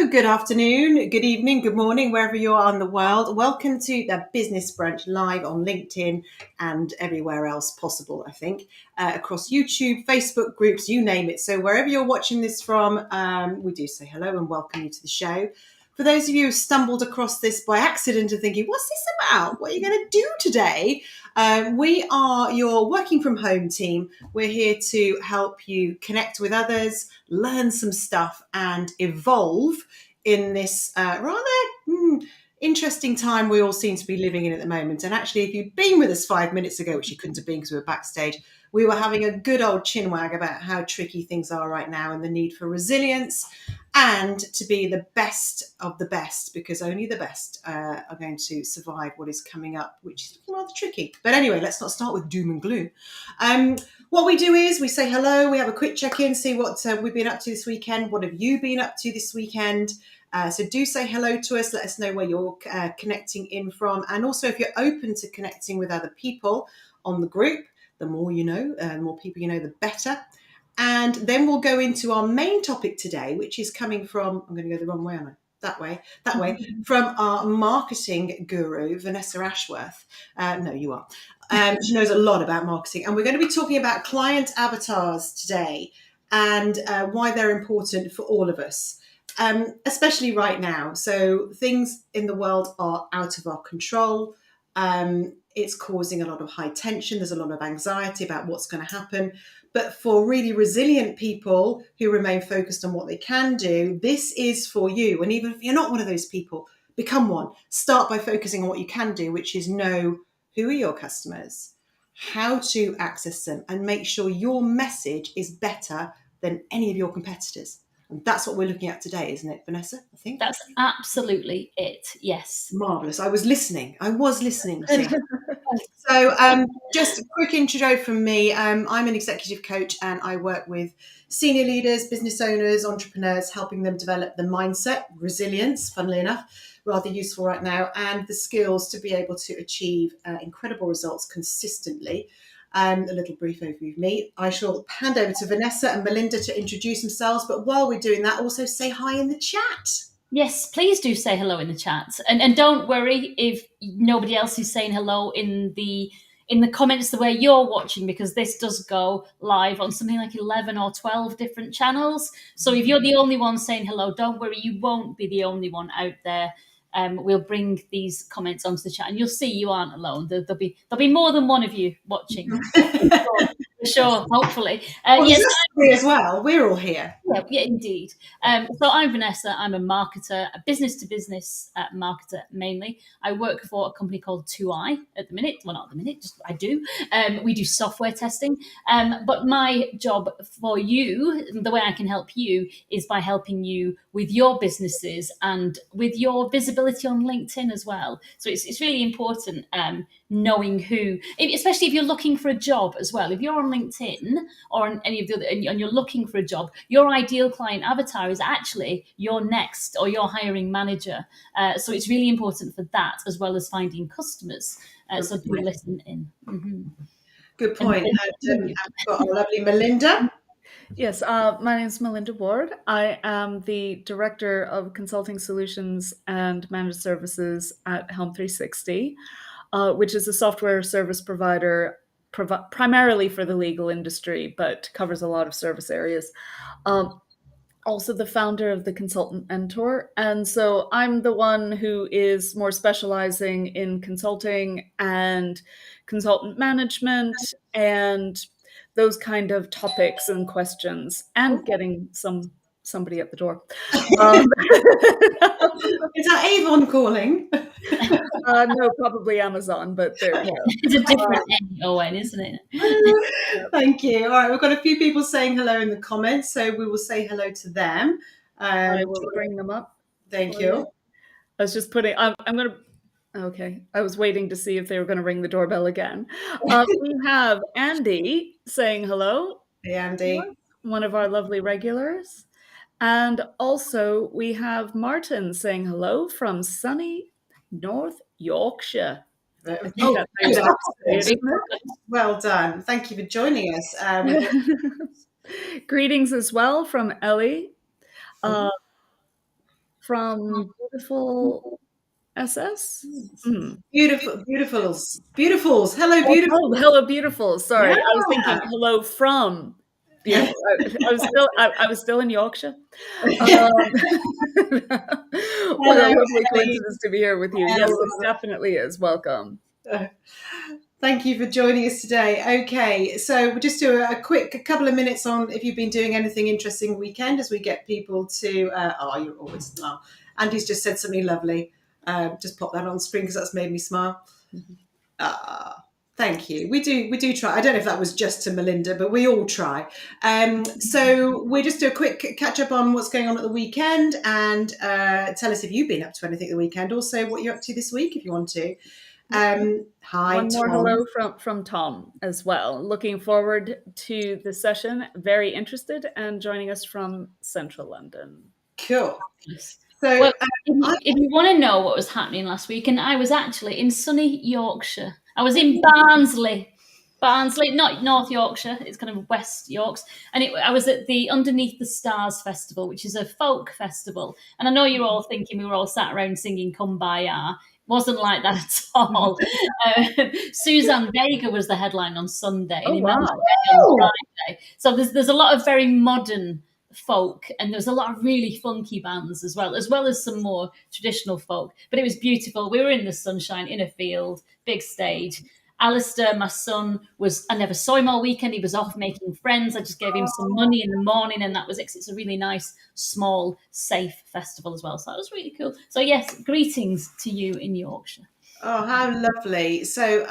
good afternoon, good evening, good morning, wherever you are in the world. Welcome to the Business Brunch live on LinkedIn and everywhere else possible, I think, across YouTube, Facebook groups, you name it. So wherever you're watching this from, we do say hello and welcome you to the show. For those of you who stumbled across this by accident and thinking, what's this about? What are you going to do today? We are your working from home team. We're here to help you connect with others, learn some stuff and evolve in this rather interesting time we all seem to be living in at the moment. And actually, if you'd been with us 5 minutes ago, which you couldn't have been because we were backstage, we were having a good old chinwag about how tricky things are right now and the need for resilience and to be the best of the best, because only the best are going to survive what is coming up, which is rather tricky. But anyway, let's not start with doom and gloom. What we do is we say hello, we have a quick check-in, see what we've been up to this weekend. What have you been up to this weekend? So do say hello to us. Let us know where you're connecting in from. And also, if you're open to connecting with other people on the group, the more you know, the more people you know, the better. And then we'll go into our main topic today, which is coming from, I'm going to go the wrong way, aren't I? That way, from our marketing guru, Vanessa Ashworth. No, you are. She knows a lot about marketing. And we're going to be talking about client avatars today and why they're important for all of us, especially right now. So things in the world are out of our control. It's causing a lot of high tension. There's a lot of anxiety about what's going to happen. But for really resilient people who remain focused on what they can do, this is for you. And even if you're not one of those people, become one. Start by focusing on what you can do, which is know who are your customers, how to access them, and make sure your message is better than any of your competitors. And that's what we're looking at today, isn't it, Vanessa? I think that's absolutely it. Yes. Marvellous. I was listening. So just a quick intro from me. I'm an executive coach and I work with senior leaders, business owners, entrepreneurs, helping them develop the mindset, resilience, funnily enough, rather useful right now, and the skills to be able to achieve incredible results consistently. A little brief overview of me. I shall hand over to Vanessa and Melinda to introduce themselves, but while we're doing that, also say hi in the chat. Yes, please do say hello in the chat, and don't worry if nobody else is saying hello in the comments the way you're watching, because this does go live on something like 11 or 12 different channels. So if you're the only one saying hello, don't worry, you won't be the only one out there. We'll bring these comments onto the chat, and you'll see you aren't alone. There'll be more than one of you watching. For sure, hopefully. Yes, as well. We're all here. Yeah, indeed. So I'm Vanessa. I'm a marketer, a business-to-business marketer mainly. I work for a company called 2i at the minute. Well, not at the minute, just I do. We do software testing. But my job for you, the way I can help you, is by helping you with your businesses and with your visibility on LinkedIn as well. So it's really important knowing who, especially if you're looking for a job as well. If you're on LinkedIn or on any of the other, and you're looking for a job, your ideal client avatar is actually your next or your hiring manager. So it's really important for that, as well as finding customers. So do listen in. Mm-hmm. Good point. And I've got our lovely Melinda. Yes, my name is Melinda Ward. I am the Director of Consulting Solutions and Managed Services at Helm 360, which is a software service provider primarily for the legal industry, but covers a lot of service areas. Also the founder of the Consultant Mentor. And so I'm the one who is more specializing in consulting and consultant management and those kind of topics and questions, and getting somebody at the door. Is that Avon calling? No, probably Amazon, but there you go. It's a different Owen, isn't it? Thank you. All right, we've got a few people saying hello in the comments, so we will say hello to them. I will bring them up. Thank you. I was just putting, I'm going to, okay. I was waiting to see if they were going to ring the doorbell again. We have Andy saying hello. Hey, Andy. One of our lovely regulars. And also we have Martin saying hello from sunny North Yorkshire. Well done. Thank you for joining us. Greetings as well from Ellie. from beautiful SS. Beautifuls. Hello, Oh, beautiful. hello, beautiful. Sorry, Yeah. I was thinking hello from beautiful. I was still in Yorkshire. What a lovely coincidence to be here with you. Yes, it definitely is. Welcome. Thank you for joining us today. Okay, so we'll just do a couple of minutes on if you've been doing anything interesting weekend as we get people to. You're always. Oh, Andy's just said something lovely. Just pop that on screen because that's made me smile. Thank you. We do try. I don't know if that was just to Melinda, but we all try. So we'll just do a quick catch up on what's going on at the weekend and tell us if you've been up to anything at the weekend. Also, what you're up to this week, if you want to. Hi, one more Tom. hello from Tom as well. Looking forward to the session. Very interested and joining us from Central London. Cool. So, well, if you want to know what was happening last week, and I was actually in sunny Yorkshire. I was in Barnsley, not North Yorkshire. It's kind of West Yorks, and I was at the Underneath the Stars Festival, which is a folk festival. And I know you're all thinking we were all sat around singing "Kumbaya." Wasn't like that at all. Suzanne Vega was the headline on Sunday, and wow. on Friday. So there's a lot of very modern folk, and there's a lot of really funky bands as well as some more traditional folk. But it was beautiful. We were in the sunshine in a field, big stage. Alistair, my son, I never saw him all weekend. He was off making friends. I just gave him some money in the morning, and that was it. It's a really nice, small, safe festival as well. So that was really cool. So yes, greetings to you in Yorkshire. Oh, how lovely. So,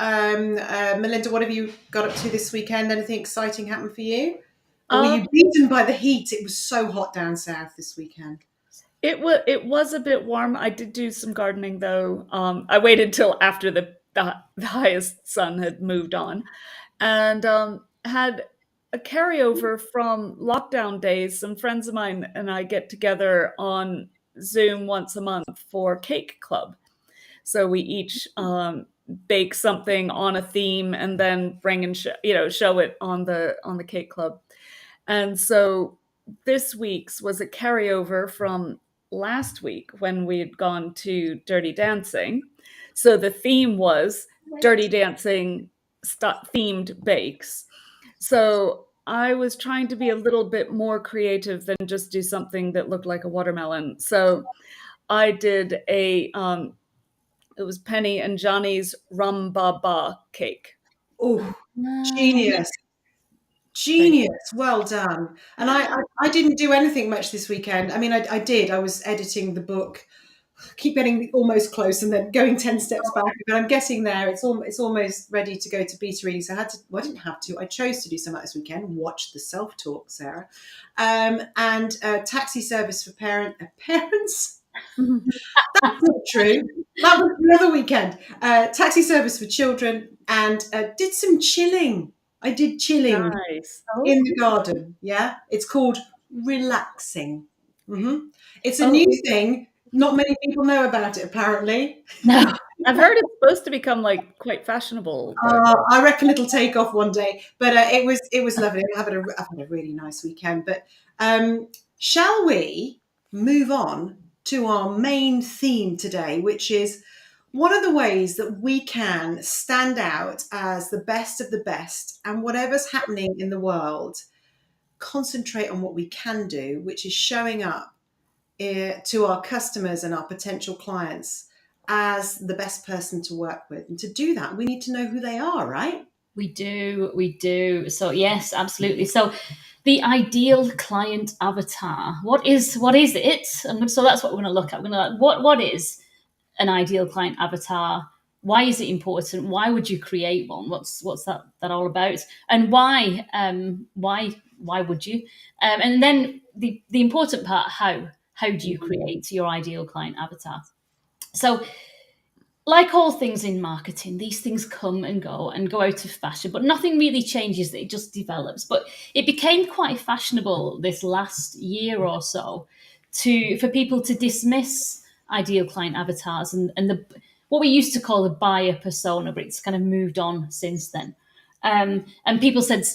Melinda, what have you got up to this weekend? Anything exciting happened for you? Or were you beaten by the heat? It was so hot down south this weekend. It was a bit warm. I did do some gardening though. I waited till after the highest sun had moved on, and had a carryover from lockdown days. Some friends of mine and I get together on Zoom once a month for Cake Club. So we each bake something on a theme and then bring and show it on the Cake Club. And so this week's was a carryover from last week when we had gone to Dirty Dancing. So the theme was Dirty Dancing themed bakes. So I was trying to be a little bit more creative than just do something that looked like a watermelon. So I did it was Penny and Johnny's Rum Ba Ba cake. Oh, genius. Well done. And I didn't do anything much this weekend. I mean, I did. I was editing the book. Keep getting almost close and then going 10 steps back. But I'm getting there. It's almost ready to go to beta reading. So I didn't have to. I chose to do something this weekend. Watch the self-talk, Sarah. And taxi service for parents. That's not true. That was the other weekend. Taxi service for children and did some chilling. I did chilling in the garden. Yeah, it's called relaxing. Mm-hmm. It's a new thing. Not many people know about it, apparently. No, I've heard it's supposed to become quite fashionable. I reckon it'll take off one day. But it was lovely. I've had a really nice weekend. But shall we move on to our main theme today, which is one of the ways that we can stand out as the best of the best, and whatever's happening in the world, concentrate on what we can do, which is showing up to our customers and our potential clients as the best person to work with. And to do that, we need to know who they are, right? We do. So yes, absolutely. So the ideal client avatar, what is it? And so that's what we're going to look at. We're going to what is an ideal client avatar? Why is it important? Why would you create one? What's that all about? And why would you? And then the important part, how do you create your ideal client avatar? So, like all things in marketing, these things come and go out of fashion, but nothing really changes. It just develops. But it became quite fashionable this last year or so for people to dismiss ideal client avatars and what we used to call a buyer persona, but it's kind of moved on since then. And people said,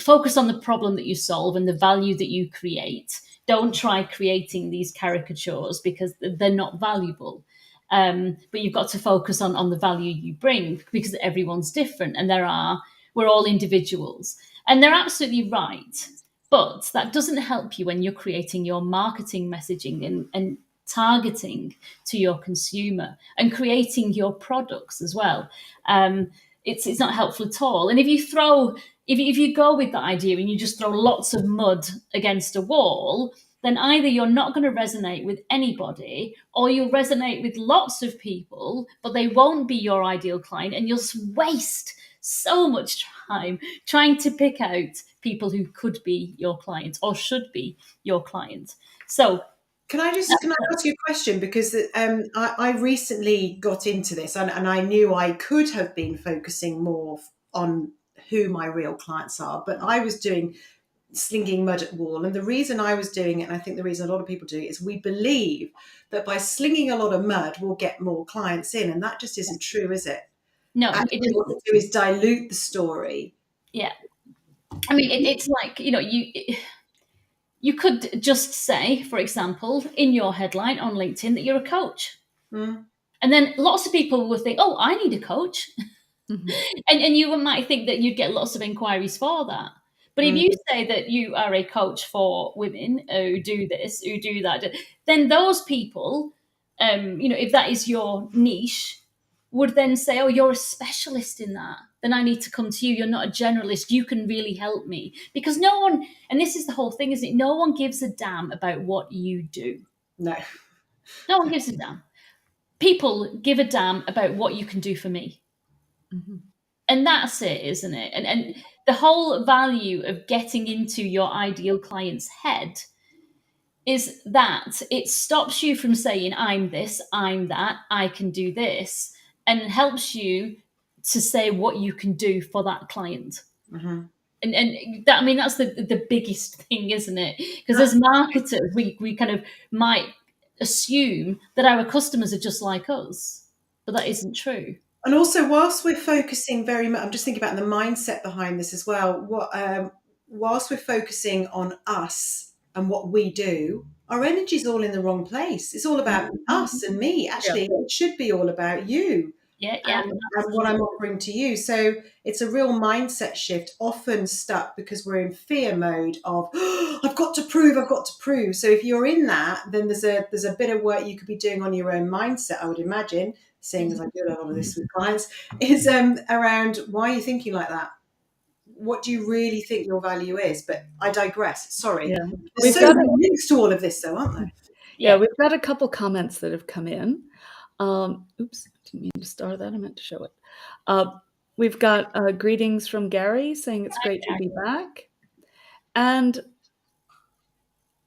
focus on the problem that you solve and the value that you create. Don't try creating these caricatures because they're not valuable. But you've got to focus on the value you bring, because everyone's different, and we're all individuals. And they're absolutely right. But that doesn't help you when you're creating your marketing messaging and targeting to your consumer and creating your products as well. It's not helpful at all. And if you go with that idea and you just throw lots of mud against a wall, then either you're not going to resonate with anybody, or you'll resonate with lots of people, but they won't be your ideal client, and you'll waste so much time trying to pick out people who could be your client or should be your client. So can I ask you a question? Because I recently got into this, and I knew I could have been focusing more on who my real clients are, but I was slinging mud at the wall. And the reason I was doing it, and I think the reason a lot of people do it, is we believe that by slinging a lot of mud, we'll get more clients in. And that just isn't true, is it? No, actually, what we do is dilute the story. Yeah. I mean, it's like, you could just say, for example, in your headline on LinkedIn that you're a coach. Mm. And then lots of people will think, oh, I need a coach. Mm-hmm. and you might think that you'd get lots of inquiries for that. But if you say that you are a coach for women who do this, who do that, then those people, if that is your niche, would then say, oh, you're a specialist in that. Then I need to come to you. You're not a generalist. You can really help me. Because no one, and this is the whole thing, isn't it? No one gives a damn about what you do. No. No one gives a damn. People give a damn about what you can do for me. Mm-hmm. And that's it, isn't it? And the whole value of getting into your ideal client's head is that it stops you from saying, I'm this, I'm that, I can do this, and helps you to say what you can do for that client. Mm-hmm. And that, I mean, that's the biggest thing, isn't it? Because as marketers, we kind of might assume that our customers are just like us, but that isn't true. And also, whilst we're focusing very much, I'm just thinking about the mindset behind this as well. Whilst we're focusing on us and what we do, our energy's all in the wrong place. It's all about us and me. Actually, it should be all about you. Yeah. And what I'm offering to you. So it's a real mindset shift, often stuck because we're in fear mode of, oh, I've got to prove. So if you're in that, then there's a bit of work you could be doing on your own mindset, I would imagine, seeing as I do a lot of this with clients, is around why are you thinking like that? What do you really think your value is? But I digress. Sorry. Yeah. There's so many links to all of this, though, aren't there? Yeah, we've got a couple comments that have come in. Oops, didn't mean to star that. I meant to show it. We've got greetings from Gary saying it's great to be back. And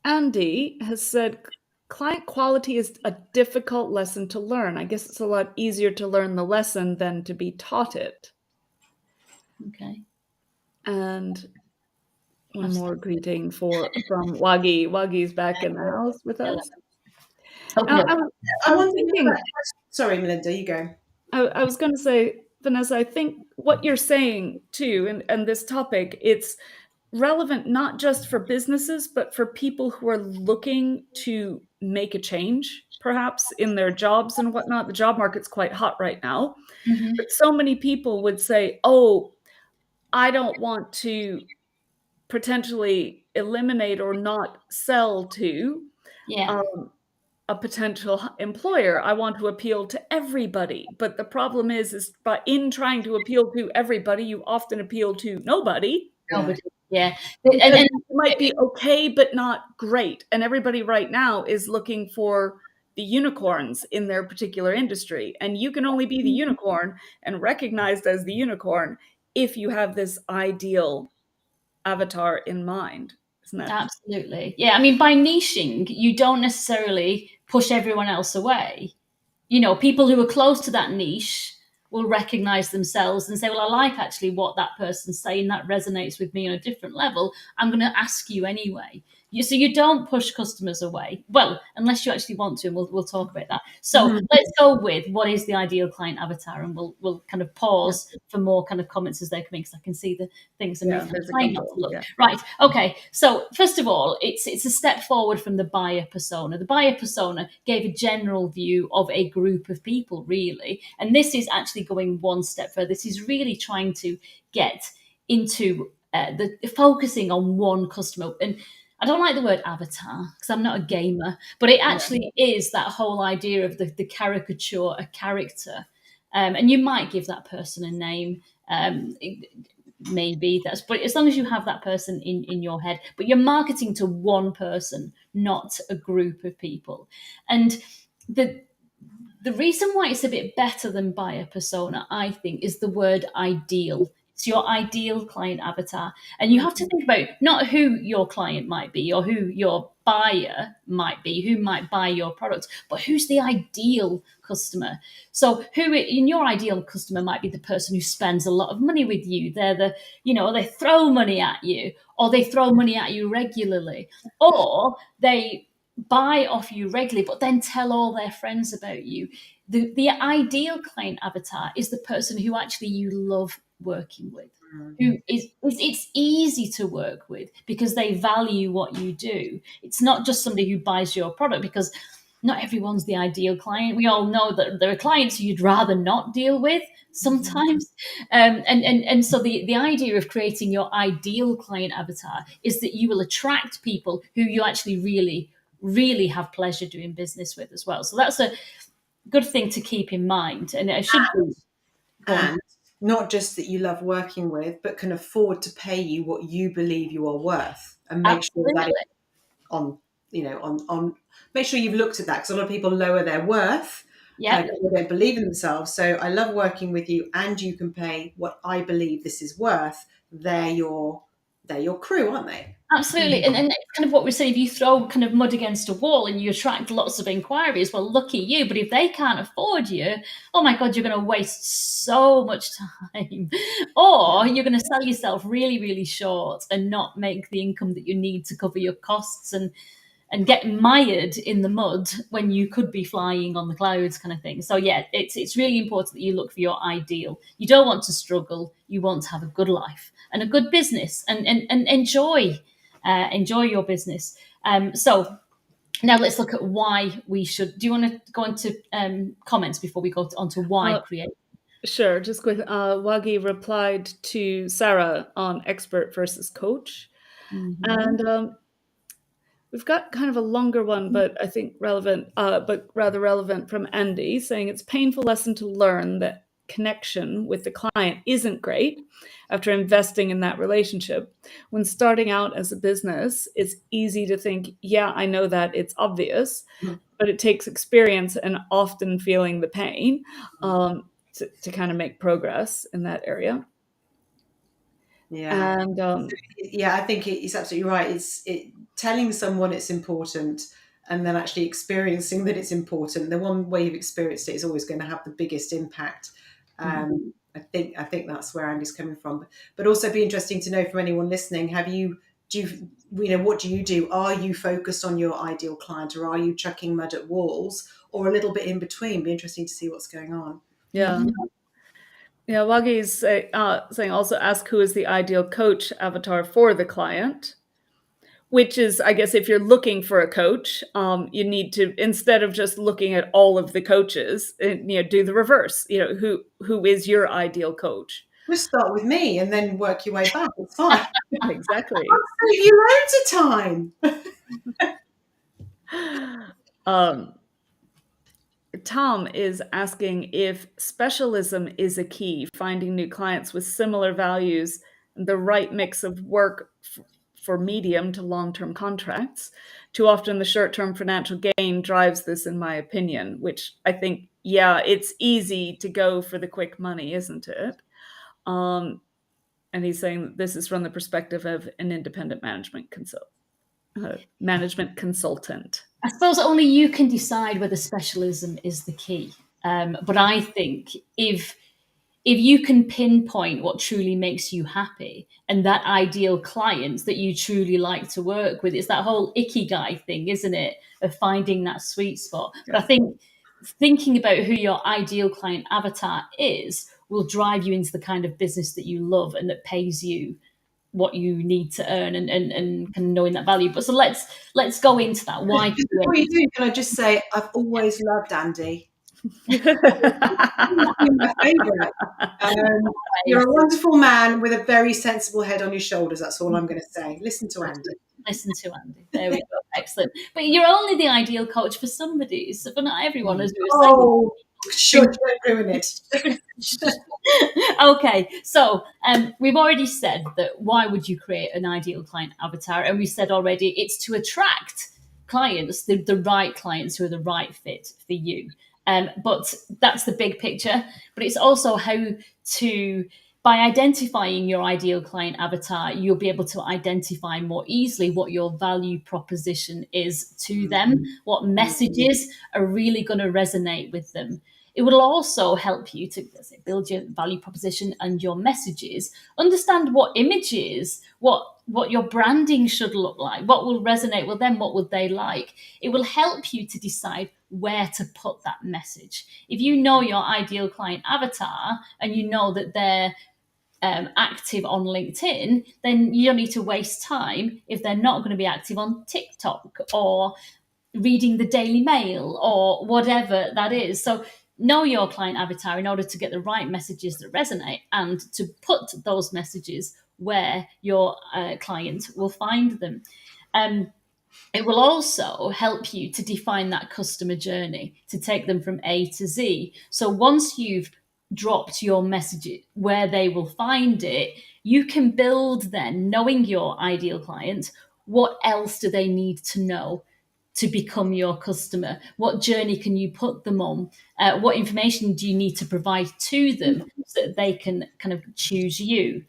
Andy has said, client quality is a difficult lesson to learn. I guess it's a lot easier to learn the lesson than to be taught it. Okay. And one more greeting from Wagi. Wagi's back in the house with us. Okay. I was thinking. Sorry, Melinda, you go. I was going to say, Vanessa, I think what you're saying too, and this topic, it's relevant not just for businesses, but for people who are looking to make a change, perhaps in their jobs and whatnot. The job market's quite hot right now. Mm-hmm. But so many people would say, oh, I don't want to potentially eliminate or not sell to a potential employer. I want to appeal to everybody. But the problem is by in trying to appeal to everybody, you often appeal to nobody. Yeah. And it might be okay, but not great. And everybody right now is looking for the unicorns in their particular industry. And you can only be the unicorn and recognized as the unicorn if you have this ideal avatar in mind. Isn't that? Absolutely. Yeah. I mean, by niching, you don't necessarily push everyone else away. People who are close to that niche will recognize themselves and say, well, I like actually what that person's saying, that resonates with me on a different level. I'm going to ask you anyway. So you don't push customers away. Well, unless you actually want to, and we'll talk about that. So let's go with what is the ideal client avatar, and we'll kind of pause for more kind of comments as they're coming, because I can see the things are moving. Trying not to look. Right. Okay. So first of all, it's a step forward from the buyer persona. The buyer persona gave a general view of a group of people, really, and this is actually going one step further. This is really trying to get into the focusing on one customer. And I don't like the word avatar because I'm not a gamer, but it actually is that whole idea of the caricature, a character. And you might give that person a name. Maybe that's, but as long as you have that person in your head, but you're marketing to one person, not a group of people. And the reason why it's a bit better than buyer persona, I think, is the word ideal. It's your ideal client avatar. And you have to think about not who your client might be or who your buyer might be, who might buy your products, but who's the ideal customer. So who in your ideal customer might be the person who spends a lot of money with you. They're they throw money at you, or they throw money at you regularly, or they buy off you regularly, but then tell all their friends about you. The ideal client avatar is the person who actually you love working with, who it's easy to work with because they value what you do. It's not just somebody who buys your product, because not everyone's the ideal client. We all know that there are clients who you'd rather not deal with sometimes. And so the idea of creating your ideal client avatar is that you will attract people who you actually really have pleasure doing business with as well. So that's a good thing to keep in mind. And it should be. And not just that you love working with, but can afford to pay you what you believe you are worth, and make sure that it's on make sure you've looked at that, because a lot of people lower their worth. They don't believe in themselves. So I love working with you, and you can pay what I believe this is worth. They're your crew, aren't they? Absolutely. And it's kind of what we're saying. If you throw kind of mud against a wall and you attract lots of inquiries, well, lucky you. But if they can't afford you, oh my God, you're going to waste so much time. Or you're going to sell yourself really, really short and not make the income that you need to cover your costs, and get mired in the mud when you could be flying on the clouds, kind of thing. So yeah, it's really important that you look for your ideal. You don't want to struggle. You want to have a good life and a good business, and enjoy your business. So now let's look at why we should. Do you want to go into comments before we go on to why create? Sure. Just quick. Wagi replied to Sarah on expert versus coach. And we've got kind of a longer one, but I think relevant, but rather relevant, from Andy, saying it's a painful lesson to learn that connection with the client isn't great after investing in that relationship. When starting out as a business, it's easy to think, yeah, I know that, it's obvious, but it takes experience and often feeling the pain to kind of make progress in that area. Yeah. And I think it's absolutely right. It's telling someone it's important, and then actually experiencing that it's important. The one way you've experienced it is always going to have the biggest impact. I think that's where Andy's coming from. But also be interesting to know from anyone listening, what do you do? Are you focused on your ideal client, or are you chucking mud at walls, or a little bit in between? Be interesting to see what's going on. Yeah. Yeah, Wagi is saying also ask who is the ideal coach avatar for the client, which is, I guess, if you're looking for a coach, you need to, instead of just looking at all of the coaches, do the reverse. Who is your ideal coach? Just start with me and then work your way back. It's fine. Exactly. I'll save you loads of time. Tom is asking if specialism is a key, finding new clients with similar values, and the right mix of work for medium to long-term contracts. Too often the short-term financial gain drives this, in my opinion, which I think, yeah, it's easy to go for the quick money, isn't it? And he's saying that this is from the perspective of an independent management consultant. I suppose only you can decide whether specialism is the key. But I think if if you can pinpoint what truly makes you happy and that ideal client that you truly like to work with, it's that whole ikigai thing, isn't it? Of finding that sweet spot. Yeah. But I think thinking about who your ideal client avatar is will drive you into the kind of business that you love and that pays you what you need to earn and kind of knowing that value. But so let's go into that. Why? Before you do, can I just say I've always loved Andy. You're my favourite. You're a wonderful man with a very sensible head on your shoulders. That's all I'm going to say. Listen to Andy. Listen to Andy. There we go. Excellent. But you're only the ideal coach for somebody, so for not everyone, as we were saying. Oh, sure, don't ruin it. Okay, so we've already said that why would you create an ideal client avatar? And we said already it's to attract clients, the right clients who are the right fit for you. But that's the big picture. But it's also how to, by identifying your ideal client avatar, you'll be able to identify more easily what your value proposition is to them, what messages are really going to resonate with them. It will also help you to build your value proposition and your messages, understand what images, what your branding should look like, what will resonate with them, what would they like. It will help you to decide where to put that message. If you know your ideal client avatar and you know that they're active on LinkedIn, then you don't need to waste time if they're not going to be active on TikTok or reading the Daily Mail or whatever that is. So know your client avatar in order to get the right messages that resonate and to put those messages where your client will find them. It will also help you to define that customer journey, to take them from A to Z. So once you've dropped your message where they will find it, you can build then, knowing your ideal client, what else do they need to know to become your customer? What journey can you put them on? What information do you need to provide to them so that they can kind of choose you?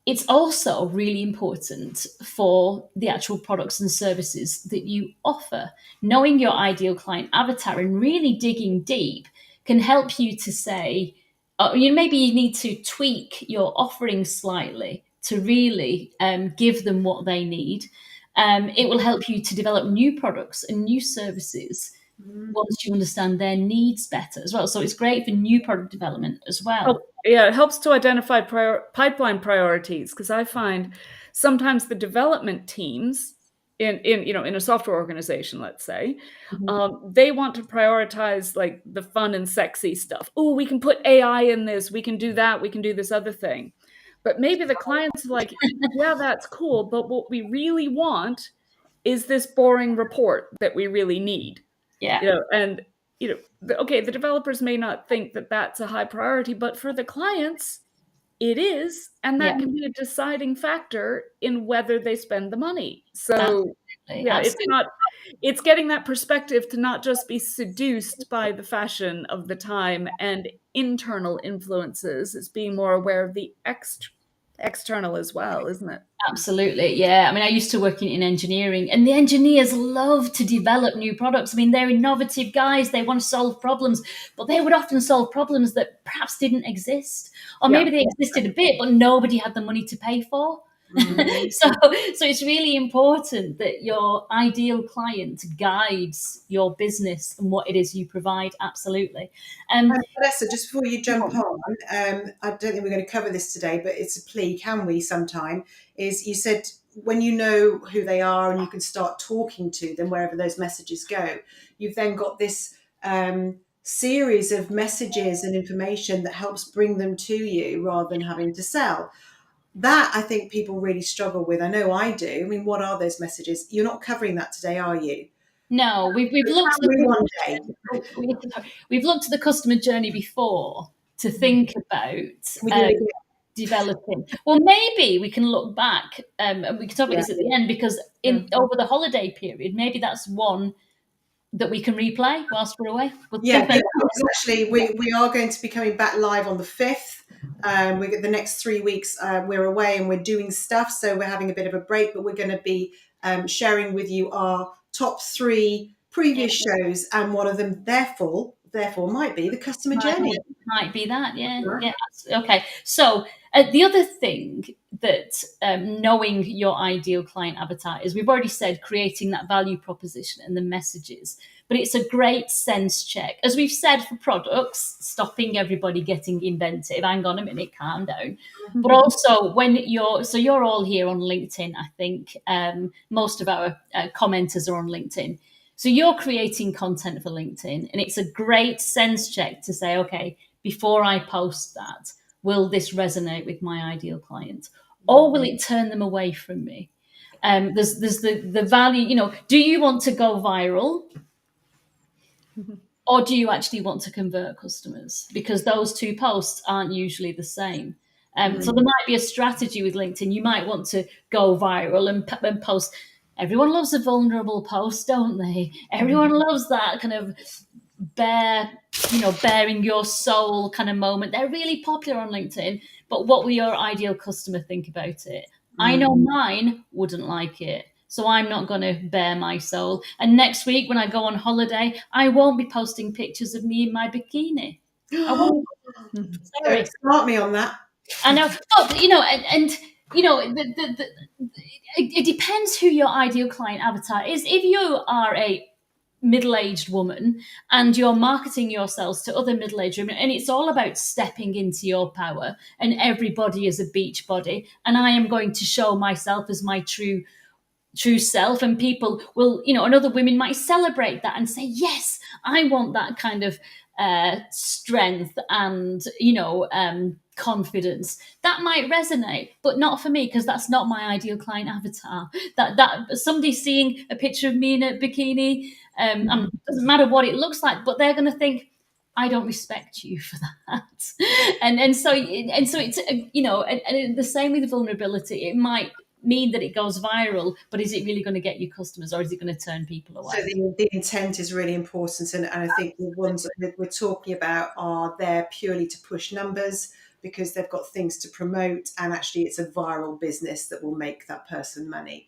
It's also really important for the actual products and services that you offer. Knowing your ideal client avatar and really digging deep can help you to say, maybe you need to tweak your offering slightly to really give them what they need. It will help you to develop new products and new services once you understand their needs better as well. So it's great for new product development as well. Oh, yeah, it helps to identify pipeline priorities, because I find sometimes the development teams in a software organization, let's say, they want to prioritize like the fun and sexy stuff. Oh, we can put AI in this, we can do that, we can do this other thing. But maybe the client's like, yeah, that's cool, but what we really want is this boring report that we really need. Yeah. And okay, the developers may not think that that's a high priority, but for the clients, it is, and that can be a deciding factor in whether they spend the money. So Absolutely. it's getting that perspective to not just be seduced by the fashion of the time and internal influences. It's being more aware of the external as well, isn't it? Absolutely, yeah. I mean, I used to work in engineering, and the engineers love to develop new products. I mean, they're innovative guys. They want to solve problems, but they would often solve problems that perhaps didn't exist, or maybe they existed a bit, but nobody had the money to pay for. So it's really important that your ideal client guides your business and what it is you provide. Absolutely. Vanessa, just before you jump on, I don't think we're going to cover this today, but it's a plea, can we sometime, is you said when you know who they are and you can start talking to them wherever those messages go, you've then got this series of messages and information that helps bring them to you rather than having to sell. That I think people really struggle with. I know I do. I mean, what are those messages? You're not covering that today, are you? No, we've looked at we've looked at the customer journey before to think about developing. Well, maybe we can look back and we can talk about this at the end, because over the holiday period, maybe that's one that we can replay whilst we're away. Actually, we are going to be coming back live on the 5th. We get the next 3 weeks. We're away and we're doing stuff, so we're having a bit of a break. But we're going to be sharing with you our top 3 previous shows, and one of them, therefore, therefore might be the customer journey. Might be that, yeah. Okay. So the other thing that knowing your ideal client avatar is, we've already said creating that value proposition and the messages, but it's a great sense check. As we've said for products, stopping everybody getting inventive. Hang on a minute, calm down. But also when you're all here on LinkedIn, I think most of our commenters are on LinkedIn. So you're creating content for LinkedIn, and it's a great sense check to say, okay, before I post that, will this resonate with my ideal client, or will it turn them away from me? There's the value, do you want to go viral, or do you actually want to convert customers? Because those two posts aren't usually the same. So there might be a strategy with LinkedIn. You might want to go viral and post. Everyone loves a vulnerable post, don't they? Everyone loves that kind of baring your soul kind of moment. They're really popular on LinkedIn. But what will your ideal customer think about it? I know mine wouldn't like it. So I'm not going to bare my soul. And next week when I go on holiday, I won't be posting pictures of me in my bikini. I won't. Sorry. Start me on that. I know, but it depends who your ideal client avatar is. If you are a middle-aged woman and you're marketing yourselves to other middle-aged women, and it's all about stepping into your power, and everybody is a beach body, and I am going to show myself as my true self, and people will, and other women might celebrate that and say, yes, I want that kind of strength and confidence. That might resonate, but not for me, because that's not my ideal client avatar. That somebody seeing a picture of me in a bikini, doesn't matter what it looks like, but they're going to think, I don't respect you for that. and so it's and the same with vulnerability. It might mean that it goes viral, but is it really going to get you customers, or is it going to turn people away? So the intent is really important, and I think the ones that we're talking about are there purely to push numbers because they've got things to promote, and actually it's a viral business that will make that person money.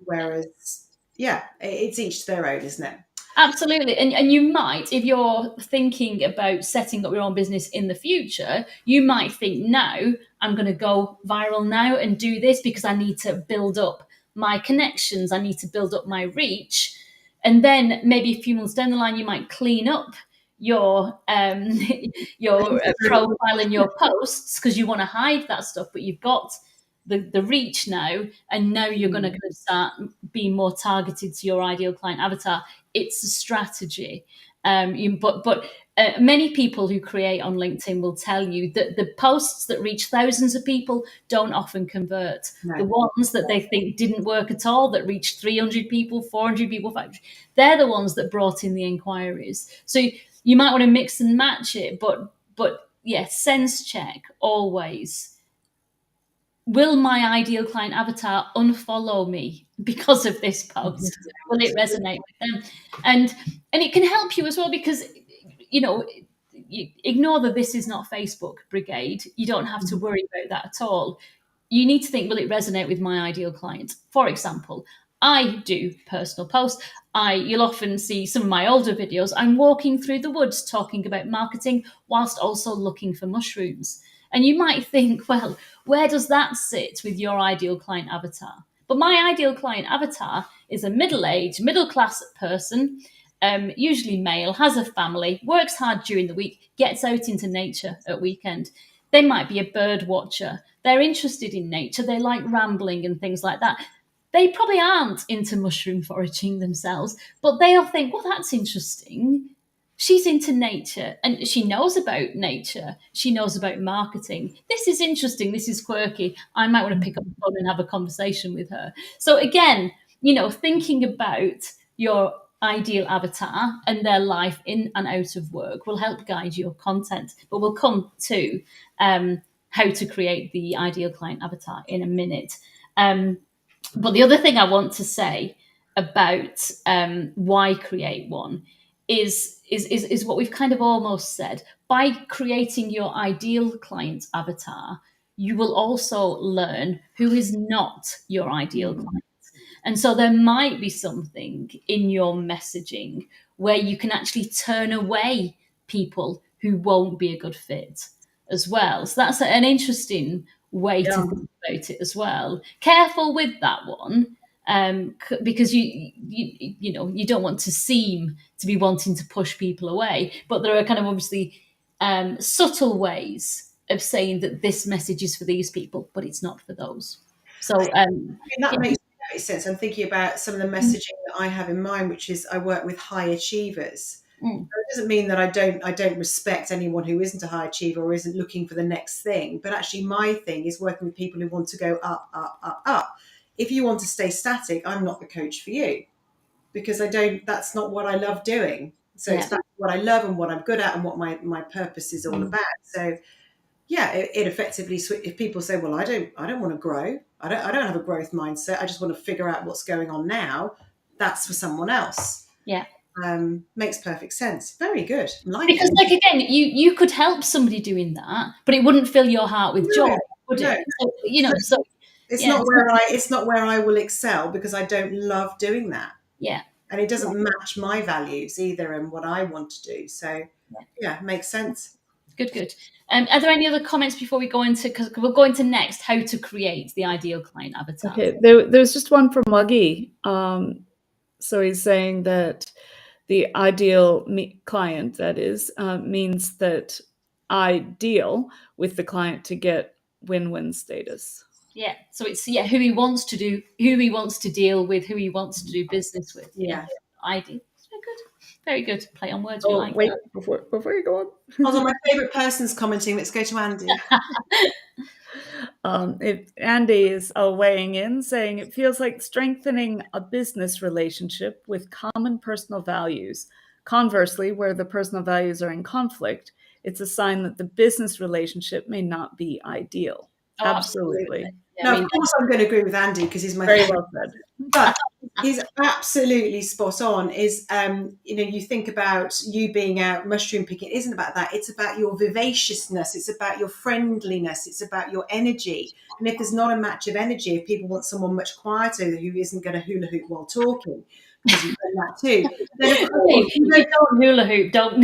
Whereas, it's each to their own, isn't it? Absolutely. And you might, if you're thinking about setting up your own business in the future, you might think, now I'm going to go viral now and do this because I need to build up my connections. I need to build up my reach. And then maybe a few months down the line, you might clean up your profile and your posts because you want to hide that stuff, but you've got the reach now, and now you're going to start being more targeted to your ideal client avatar. It's a strategy. But many people who create on LinkedIn will tell you that the posts that reach thousands of people don't often convert. No. The ones that they think didn't work at all, that reached 300 people, 400 people, 500, they're the ones that brought in the inquiries. So you might want to mix and match it, but sense check always. Will my ideal client avatar unfollow me because of this post? Will it resonate with them? And it can help you as well, because you ignore that this is not Facebook brigade. You don't have to worry about that at all. You need to think, will it resonate with my ideal client? For example, I do personal posts. You'll often see some of my older videos. I'm walking through the woods talking about marketing whilst also looking for mushrooms. And you might think, well, where does that sit with your ideal client avatar? But my ideal client avatar is a middle-aged, middle-class person, usually male, has a family, works hard during the week, gets out into nature at weekend. They might be a bird watcher. They're interested in nature. They like rambling and things like that. They probably aren't into mushroom foraging themselves, but they'll think, well, that's interesting. She's into nature and she knows about nature. She knows about marketing. This is interesting. This is quirky. I might want to pick up the phone and have a conversation with her. So again, thinking about your ideal avatar and their life in and out of work will help guide your content. But we'll come to how to create the ideal client avatar in a minute. But the other thing I want to say about why create one is what we've kind of almost said. By creating your ideal client avatar, you will also learn who is not your ideal client. And so there might be something in your messaging where you can actually turn away people who won't be a good fit as well. So that's an interesting way to Yeah. think about it as well. Careful with that one, because you don't want to seem to be wanting to push people away, but there are kind of obviously subtle ways of saying that this message is for these people, but it's not for those. So That makes sense. I'm thinking about some of the messaging that I have in mind, which is I work with high achievers. Mm. It doesn't mean that I don't respect anyone who isn't a high achiever or isn't looking for the next thing. But actually, my thing is working with people who want to go up, up, up, up. If you want to stay static, I'm not the coach for you, because that's not what I love doing. So it's back to what I love and what I'm good at and what my purpose is all about. So yeah, it effectively, if people say, well, I don't want to grow. I don't have a growth mindset. I just want to figure out what's going on now. That's for someone else. Yeah. Makes perfect sense. Very good. Because like again, you could help somebody doing that, but it wouldn't fill your heart with joy, would it? So, it's not where I will excel, because I don't love doing that. Yeah. And it doesn't match my values either and what I want to do. So yeah, makes sense. Good. Are there any other comments before we go into, because we'll go into next how to create the ideal client avatar? Okay, there's just one from Muggy. So he's saying that the ideal client, that is, means that I deal with the client to get win-win status. Yeah. So it's who he wants to deal with, who he wants to do business with. Yeah. Ideal. Very good. Play on words. Oh, wait, before you go on. Hold on, my favourite person's commenting. Let's go to Andy. Andy is weighing in, saying it feels like strengthening a business relationship with common personal values. Conversely, where the personal values are in conflict, it's a sign that the business relationship may not be ideal. Oh, absolutely. Yeah, no, of course I'm going to agree with Andy, because he's my very well said. But he's absolutely spot on. You think about you being out mushroom picking. It isn't about that. It's about your vivaciousness. It's about your friendliness. It's about your energy. And if there's not a match of energy, if people want someone much quieter who isn't going to hula hoop while talking, because you've done that too. Then of course, you don't hula hoop. Don't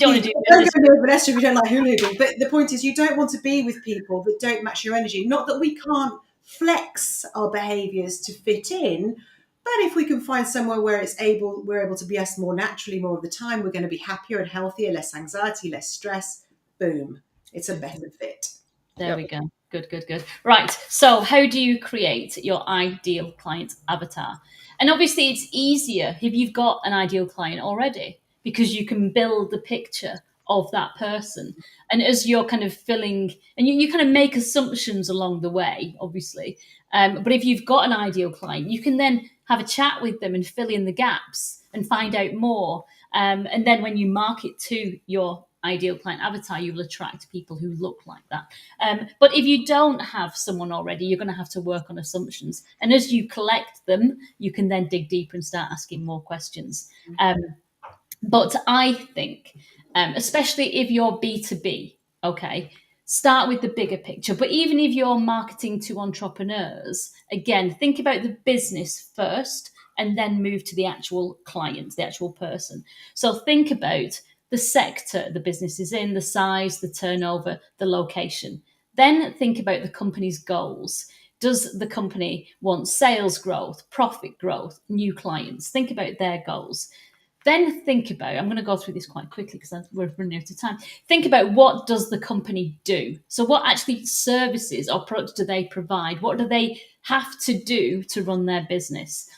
want to do this. Vanessa, if you don't like hula hooping. But the point is, you don't want to be with people that don't match your energy. Not that we can't flex our behaviours to fit in, but if we can find somewhere where we're able to be us more naturally more of the time, we're going to be happier and healthier, less anxiety, less stress. Boom, it's a better fit. There we go. Good. Right. So how do you create your ideal client avatar? And obviously it's easier if you've got an ideal client already, because you can build the picture of that person. And as you're kind of filling, and you kind of make assumptions along the way, obviously. But if you've got an ideal client, you can then have a chat with them and fill in the gaps and find out more. And then when you market to your ideal client avatar, you will attract people who look like that. But if you don't have someone already, you're going to have to work on assumptions. And as you collect them, you can then dig deeper and start asking more questions. But I think, especially if you're B2B, okay, start with the bigger picture. But even if you're marketing to entrepreneurs, again, think about the business first and then move to the actual client, the actual person. So think about the sector the business is in, the size, the turnover, the location. Then think about the company's goals. Does the company want sales growth, profit growth, new clients? Think about their goals. Then think about, I'm going to go through this quite quickly because we're running out of time. Think about, what does the company do? So what actually services or products do they provide? What do they have to do to run their business?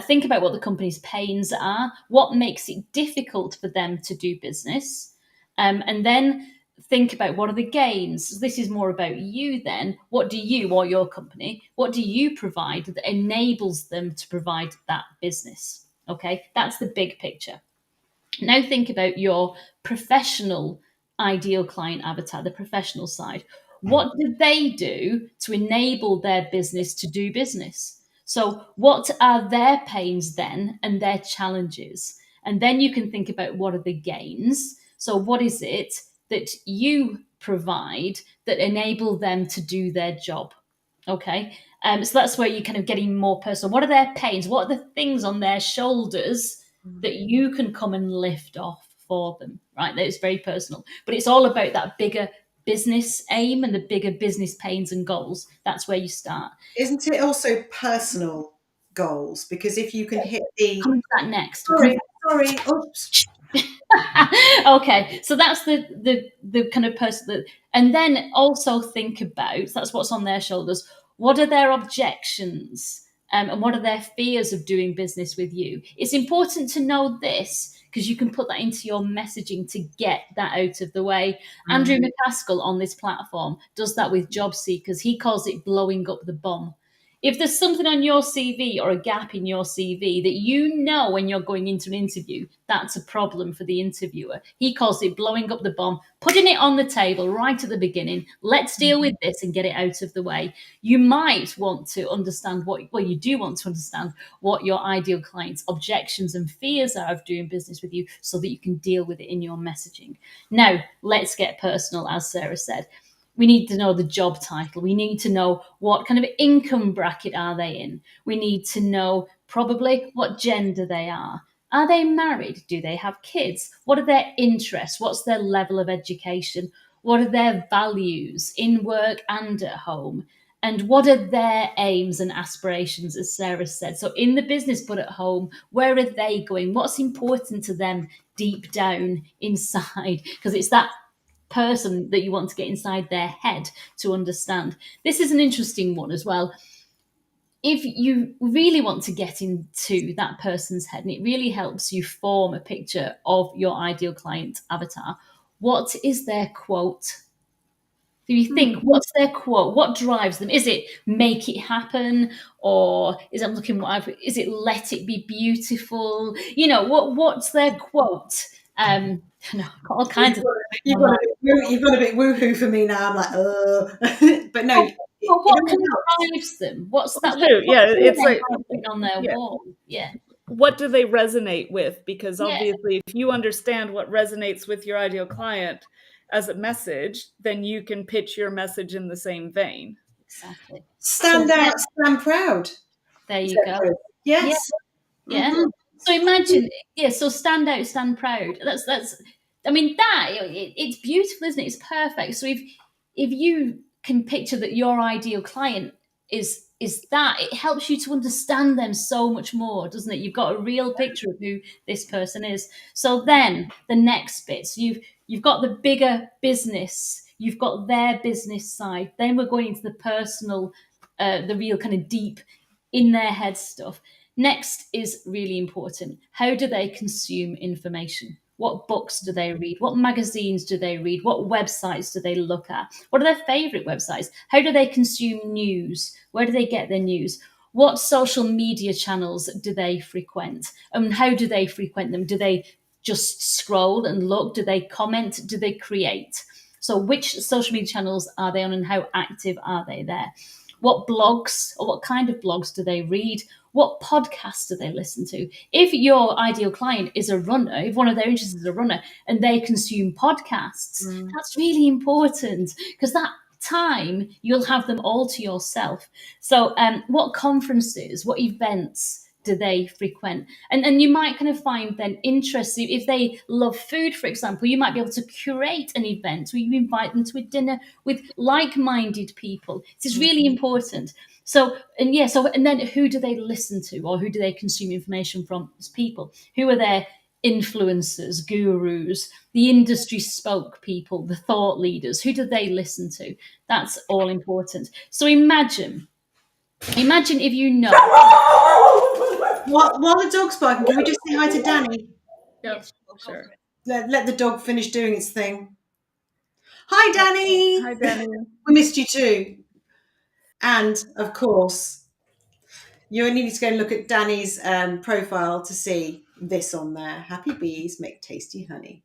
Think about what the company's pains are. What makes it difficult for them to do business? And then think about, what are the gains? This is more about you then. What do you, or your company, what do you provide that enables them to provide that business? Okay, that's the big picture. Now think about your professional ideal client avatar, the professional side. What do they do to enable their business to do business? So what are their pains then and their challenges? And then you can think about, what are the gains? So what is it that you provide that enable them to do their job? Okay. So that's where you're kind of getting more personal. What are their pains? What are the things on their shoulders that you can come and lift off for them? Right. That is very personal. But it's all about that bigger business aim and the bigger business pains and goals. That's where you start. Isn't it also personal goals? Because if you can hit the Coming to that next. We'll come to sorry, oops. okay, so that's the kind of person that, and then also think about, that's what's on their shoulders. What are their objections, and what are their fears of doing business with you? It's important to know this because you can put that into your messaging to get that out of the way. Andrew McCaskill on this platform does that with job seekers. He calls it blowing up the bomb. If there's something on your CV or a gap in your CV that you know when you're going into an interview, that's a problem for the interviewer. He calls it blowing up the bomb, putting it on the table right at the beginning. Let's deal with this and get it out of the way. You might want to understand you do want to understand what your ideal client's objections and fears are of doing business with you so that you can deal with it in your messaging. Now, let's get personal, as Sarah said. We need to know the job title. We need to know what kind of income bracket are they in. We need to know probably what gender they are. Are they married? Do they have kids? What are their interests? What's their level of education? What are their values in work and at home? And what are their aims and aspirations, as Sarah said? So in the business, but at home, where are they going? What's important to them deep down inside? Because it's that person that you want to get inside their head to understand. This is an interesting one as well. If you really want to get into that person's head and it really helps you form a picture of your ideal client avatar, what is their quote? Do you think, what's their quote? What drives them? Is it make it happen? Or is it let it be beautiful? What's their quote? All kinds of You've got a bit woohoo for me now. I'm like, but no. Well, what kind of drives them? What's that? Yeah, it's like on their wall. Yeah. What do they resonate with? Because obviously, if you understand what resonates with your ideal client as a message, then you can pitch your message in the same vein. Exactly. Stand out, stand proud. There you go. Yes. Yeah. Mm-hmm. So imagine, so stand out, stand proud. That's. I mean, it's beautiful, isn't it? It's perfect. So if you can picture that your ideal client is that, it helps you to understand them so much more, doesn't it? You've got a real picture of who this person is. So then the next bits, you've got the bigger business, you've got their business side. Then we're going into the personal, the real kind of deep in their head stuff. Next is really important. How do they consume information? What books do they read? What magazines do they read? What websites do they look at? What are their favorite websites? How do they consume news? Where do they get their news? What social media channels do they frequent? And how do they frequent them? Do they just scroll and look? Do they comment? Do they create? So which social media channels are they on and how active are they there? What blogs or what kind of blogs do they read? What podcasts do they listen to? If your ideal client is a runner, if one of their interests is a runner and they consume podcasts, that's really important because that time you'll have them all to yourself. So what conferences, what events do they frequent? And you might kind of find then interests. If they love food, for example, you might be able to curate an event where you invite them to a dinner with like-minded people. This is really important. So then who do they listen to or who do they consume information from as people? Who are their influencers, gurus, the industry spoke people, the thought leaders? Who do they listen to? That's all important. So imagine if you know. While the dog's barking, can we just say hi to Danny? Yes, sure. Let the dog finish doing its thing. Hi, Danny. Hi, Danny. We missed you too. And of course, you need to go and look at Danny's profile to see this on there. Happy bees make tasty honey.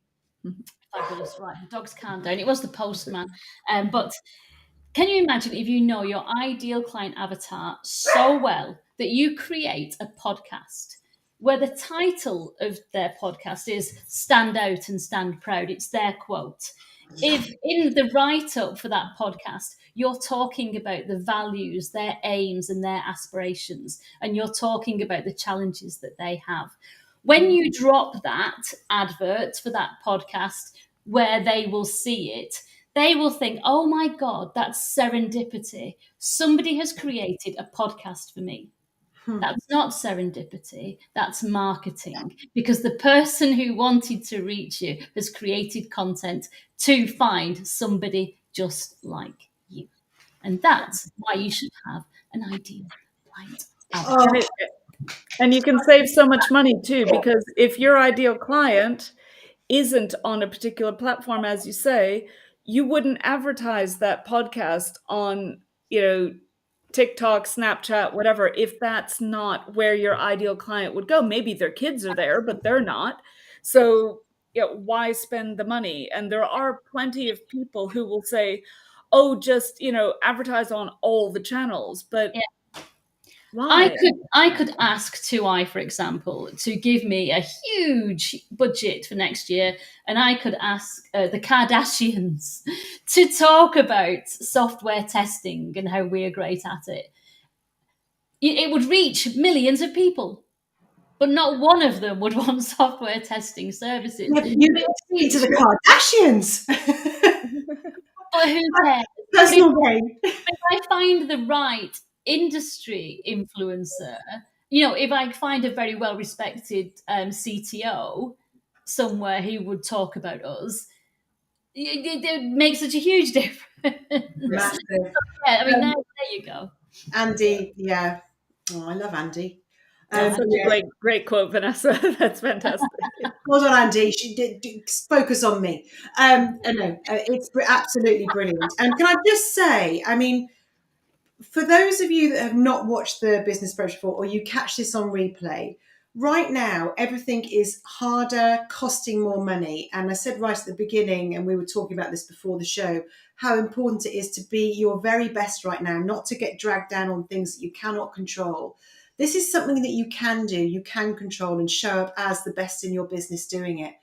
Fabulous, right? The dog's calmed down. It was the postman, but can you imagine if you know your ideal client avatar so well that you create a podcast where the title of their podcast is Stand Out and Stand Proud? It's their quote. If in the write-up for that podcast, you're talking about the values, their aims, and their aspirations, and you're talking about the challenges that they have. When you drop that advert for that podcast where they will see it, they will think, oh my God, that's serendipity. Somebody has created a podcast for me. That's not serendipity, that's marketing, because the person who wanted to reach you has created content to find somebody just like you. And that's why you should have an ideal client. Oh, And you can save so much money too, because if your ideal client isn't on a particular platform, as you say, you wouldn't advertise that podcast on, TikTok, Snapchat, whatever, if that's not where your ideal client would go. Maybe their kids are there, but they're not. So, why spend the money? And there are plenty of people who will say, oh, just, advertise on all the channels. But why? I could ask 2i, for example, to give me a huge budget for next year, and I could ask the Kardashians to talk about software testing and how we're great at it. It would reach millions of people, but not one of them would want software testing services. you need to speak to the Kardashians. But who cares? Personal gain. If I find the right industry influencer, if I find a very well respected CTO somewhere who would talk about us, it makes such a huge difference. Massive. Yeah, I mean, there you go. Andy, yeah. Oh, I love Andy. That's such a great quote, Vanessa. That's fantastic. Well done, Andy. She did focus on me. No, it's absolutely brilliant. And can I just say, I mean, for those of you that have not watched the Business Brunch before, or you catch this on replay, right now everything is harder, costing more money. And I said right at the beginning, and we were talking about this before the show, how important it is to be your very best right now, not to get dragged down on things that you cannot control. This is something that you can do, you can control and show up as the best in your business doing it.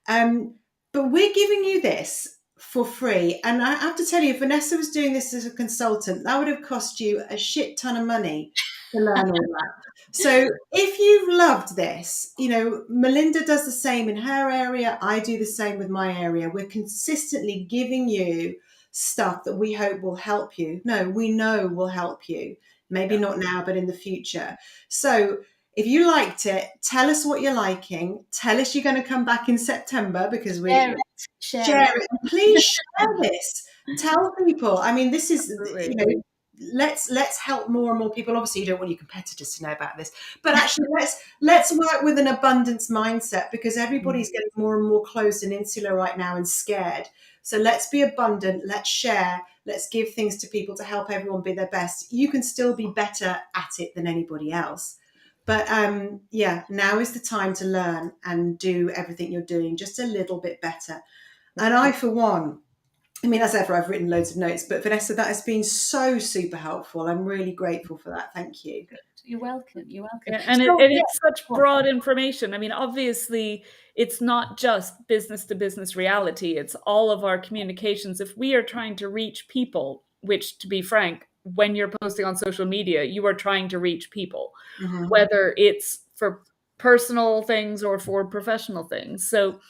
But we're giving you this for free. And I have to tell you, if Vanessa was doing this as a consultant, that would have cost you a shit ton of money to learn all that. So if you've loved this, Melinda does the same in her area. I do the same with my area. We're consistently giving you stuff that we hope will help you. No, we know will help you. Maybe not now, but in the future. So if you liked it, tell us what you're liking. Tell us you're going to come back in September, because we share it. Please share this. Tell people. I mean, this is, let's help more and more people. Obviously, you don't want your competitors to know about this, but actually, let's work with an abundance mindset, because everybody's getting more and more closed and insular right now and scared. So let's be abundant. Let's share. Let's give things to people to help everyone be their best. You can still be better at it than anybody else. But now is the time to learn and do everything you're doing just a little bit better. And I, for one, I mean, as ever, I've written loads of notes, but Vanessa, that has been so super helpful. I'm really grateful for that. Thank you. You're welcome. You're welcome. Yeah, and it's such broad information. I mean, obviously, it's not just business to business reality. It's all of our communications. If we are trying to reach people, which, to be frank, when you're posting on social media, you are trying to reach people, whether it's for personal things or for professional things. So,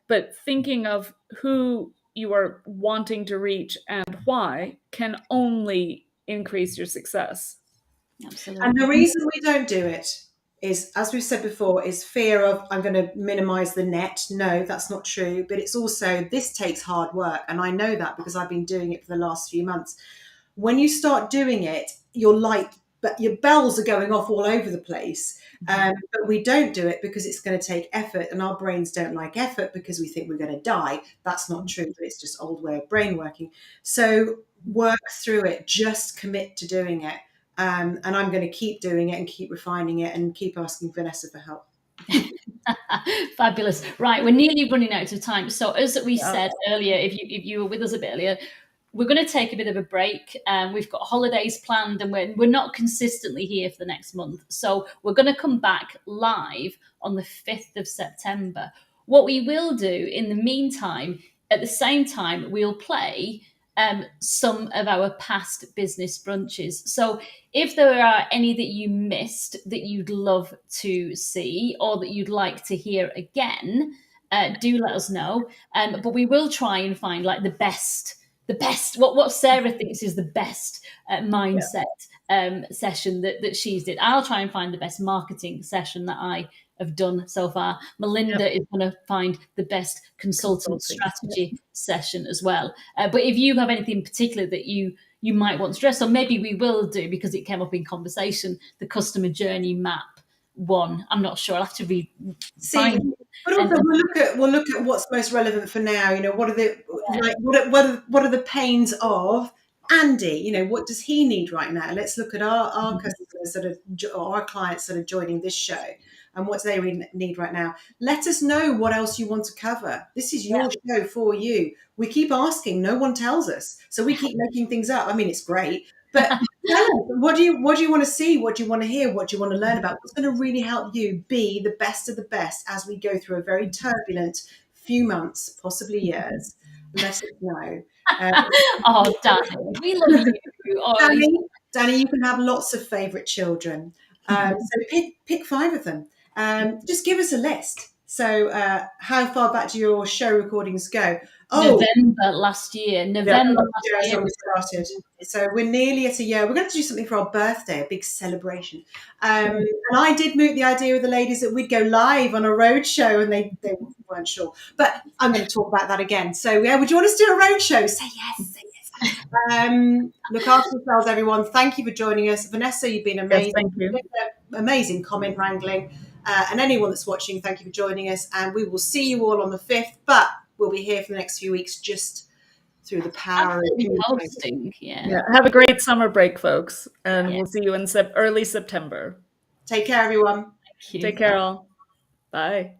but thinking of who you are wanting to reach and why can only increase your success. Absolutely. And the reason we don't do it is, as we've said before, is fear of, I'm going to minimize the net. No, that's not true. But it's also, this takes hard work. And I know that because I've been doing it for the last few months. When you start doing it, but your bells are going off all over the place. But we don't do it because it's going to take effort, and our brains don't like effort because we think we're going to die. That's not true, but it's just old way of brain working. So work through it, just commit to doing it. And I'm going to keep doing it and keep refining it and keep asking Vanessa for help. Fabulous. Right, we're nearly running out of time. So as we said earlier, if you were with us a bit earlier, we're going to take a bit of a break. We've got holidays planned, and we're not consistently here for the next month. So we're going to come back live on the 5th of September. What we will do in the meantime, at the same time, we'll play some of our past business brunches. So if there are any that you missed that you'd love to see or that you'd like to hear again, do let us know. But we will try and find like the best, what Sarah thinks is the best mindset session that she's did. I'll try and find the best marketing session that I have done so far. Melinda is going to find the best consultant strategy session as well. But if you have anything in particular that you might want to address, or maybe we will do, because it came up in conversation, the customer journey map one. I'm not sure. I'll have to find. But also we'll look at what's most relevant for now. You know, what are the what are the pains of Andy? You know, what does he need right now? Let's look at our customers or our clients that are joining this show, and what do they need right now. Let us know what else you want to cover. This is your show for you. We keep asking, no one tells us, so we keep making things up. I mean, it's great, but tell us, what do you want to see? What do you want to hear? What do you want to learn about? What's going to really help you be the best of the best as we go through a very turbulent few months, possibly years? Let us know. Oh, Danny, we love you. Danny, you can have lots of favourite children. So pick 5 of them. Just give us a list. So how far back do your show recordings go? November last year. November last year. When we started. So we're nearly at a year. We're going to do something for our birthday, a big celebration. And I did moot the idea with the ladies that we'd go live on a road show, and they weren't sure. But I'm going to talk about that again. So would you want us to do a road show? Say yes. Look after yourselves, everyone. Thank you for joining us. Vanessa, you've been amazing. Yes, thank you. Amazing comment wrangling. And anyone that's watching, thank you for joining us. And we will see you all on the 5th, but we'll be here for the next few weeks just through the power of hosting. Yeah. Have a great summer break, folks. And we'll see you in early September. Take care, everyone. Take care, all. Bye.